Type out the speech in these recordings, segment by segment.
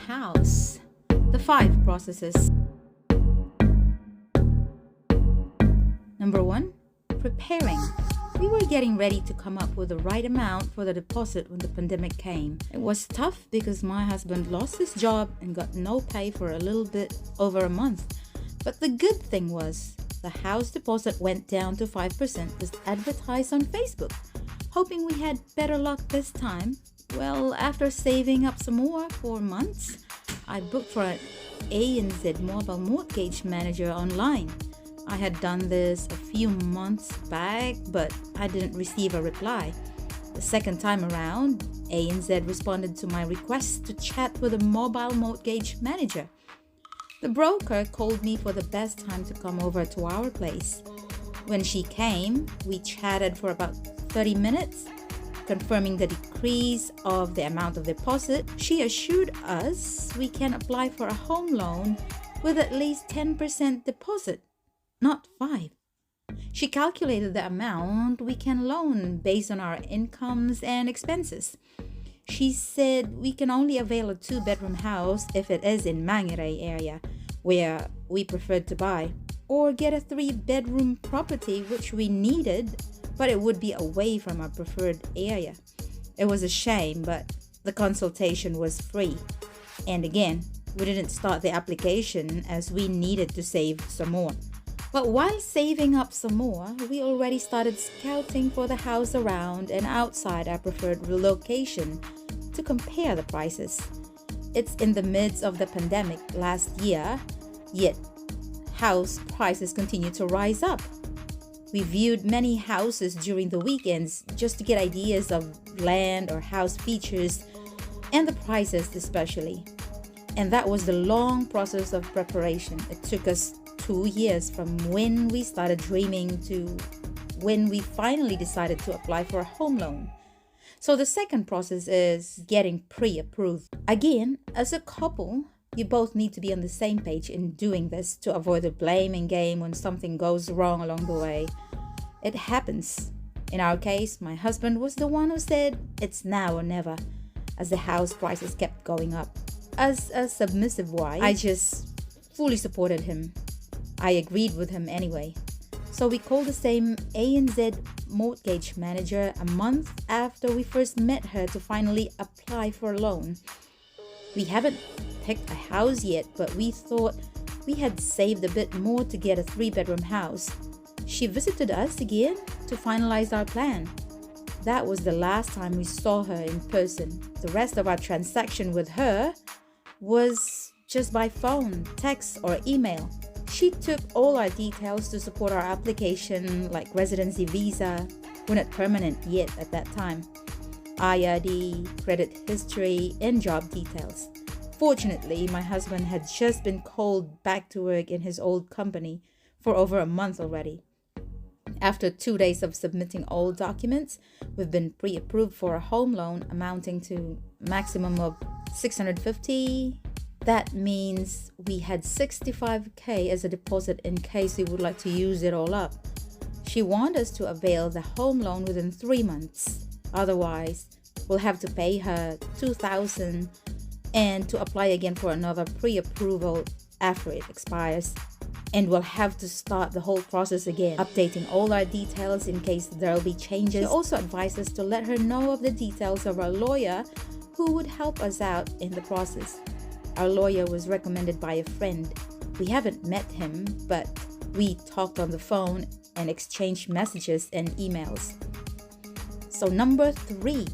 house. The 5 processes. Number 1, preparing. We were getting ready to come up with the right amount for the deposit when the pandemic came. It was tough because my husband lost his job and got no pay for a little bit over a month. But the good thing was, the house deposit went down to 5% as advertised on Facebook. Hoping we had better luck this time. Well, after saving up some more for months, I booked for an ANZ mobile mortgage manager online. I had done this a few months back, but I didn't receive a reply. The second time around, ANZ responded to my request to chat with a mobile mortgage manager. The broker called me for the best time to come over to our place. When she came, we chatted for about 30 minutes, confirming the decrease of the amount of deposit. She assured us we can apply for a home loan with at least 10% deposit, not 5. She calculated the amount we can loan based on our incomes and expenses. She said we can only avail a 2-bedroom house if it is in Mangere area, where we preferred to buy, or get a 3-bedroom property which we needed, but it would be away from our preferred area. It was a shame, but the consultation was free. And again, we didn't start the application as we needed to save some more. But while saving up some more, we already started scouting for the house around and outside our preferred location to compare the prices. It's in the midst of the pandemic last year, yet house prices continue to rise up. We viewed many houses during the weekends just to get ideas of land or house features and the prices especially. And that was the long process of preparation. It took us 2 years from when we started dreaming to when we finally decided to apply for a home loan. So the second process is getting pre-approved. Again, as a couple, you both need to be on the same page in doing this to avoid the blaming game when something goes wrong along the way. It happens. In our case, my husband was the one who said it's now or never, as the house prices kept going up. As a submissive wife, I just fully supported him. I agreed with him anyway. So we called the same ANZ mortgage manager a month after we first met her to finally apply for a loan. We haven't picked a house yet, but we thought we had saved a bit more to get a 3-bedroom house. She visited us again to finalize our plan. That was the last time we saw her in person. The rest of our transaction with her was just by phone, text, or email. She took all our details to support our application, like residency visa, we're not permanent yet at that time, IRD, credit history, and job details. Fortunately, my husband had just been called back to work in his old company for over a month already. After 2 days of submitting all documents, we've been pre-approved for a home loan amounting to maximum of $650. That means we had $65,000 as a deposit in case we would like to use it all up. She wanted us to avail the home loan within 3 months. Otherwise, we'll have to pay her $2,000 and to apply again for another pre-approval after it expires. And we'll have to start the whole process again, updating all our details in case there'll be changes. She also advised us to let her know of the details of our lawyer who would help us out in the process. Our lawyer was recommended by a friend. We haven't met him, but we talked on the phone and exchanged messages and emails. So number 3,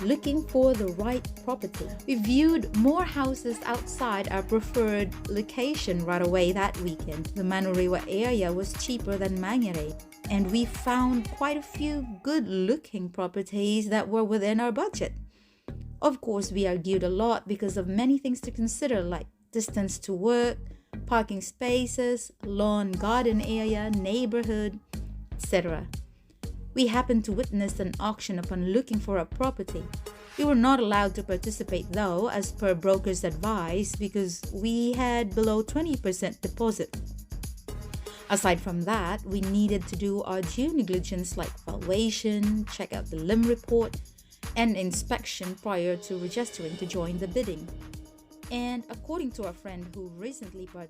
looking for the right property. We viewed more houses outside our preferred location right away that weekend. The Manurewa area was cheaper than Mangere, and we found quite a few good-looking properties that were within our budget. Of course, we argued a lot because of many things to consider, like distance to work, parking spaces, lawn garden area, neighborhood, etc. We happened to witness an auction upon looking for a property. We were not allowed to participate though, as per broker's advice, because we had below 20% deposit. Aside from that, we needed to do our due diligence like valuation, check out the LIM report, and inspection prior to registering to join the bidding. And according to a friend who recently participated